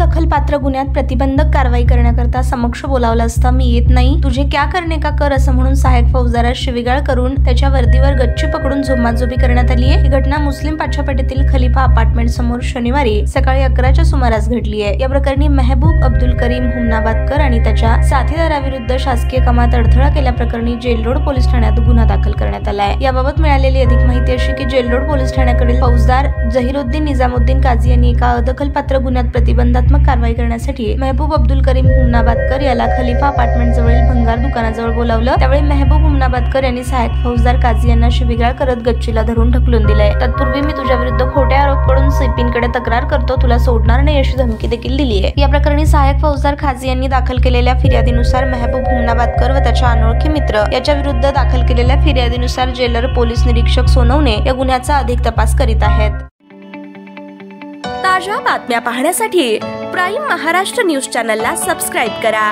अदखलपात्र गुन्ह्यात प्रतिबंधक कारवाई करण्याकरता समक्ष बोलावलं असता मी येत नाही, तुझे क्या करणे का कर असं म्हणून सहाय्यक फौजदारास शिवीगाळ करून त्याच्या वर्दीवर गच्ची पकडून झोमाझोपी करण्यात आली आहे। ही घटना मुस्लिम पाठशापेठेतील खलिफा अपार्टमेंट समोर शनिवारी सकाळी 11च्या सुमारास घडली आहे। या प्रकरणी मेहबूब अब्दुल करीम हुमनाबादकर आणि त्याच्या साथीदाराविरुद्ध शासकीय कामात अडथळा केल्याप्रकरणी जेल रोड पोलीस ठाण्यात गुन्हा दाखल करण्यात आला आहे। याबाबत मिळालेली अधिक माहिती अशी की जेल रोड पोलीस ठाण्याकडील फौजदार जहीरुद्दीन निजामुद्दीन काझी यांनी एका अदखलपात्र गुन्ह्यात प्रतिबंधात्मक कारवाई करण्यासाठी मेहबूब अब्दुल करीम हुमनाबादकर याला खलिफा अपार्टमेंट जवळील भंगार दुकानाजवळ बोलावलं। त्यावेळी मेहबूब हुमनाबादकर यांनी सहाय्यक फौजदार काझी यांना शिवीगाळ करत गच्चीला धरून ढकलून दिलंय। तत्पूर्वी मी तुझ्या विरुद्ध खोटे आरोप करून सीपींकडे तक्रार करतो, तुला सोडणार नाही अशी धमकी देखील दिली आहे। या प्रकरणी सहाय्यक फौजदार काझी यांनी दाखल केलेल्या फिर्यादीनुसार मेहबूब हुमनाबादकर व त्याच्या अनोळखी मित्र याच्या विरुद्ध दाखल केलेल्या फिर्यादीनुसार जेलर पोलीस निरीक्षक सोनवणे या गुन्ह्याचा अधिक तपास करीत आहेत। ताज्या बातम्या पाहण्यासाठी प्राईम महाराष्ट्र न्यूज चॅनलला सबस्क्राईब करा।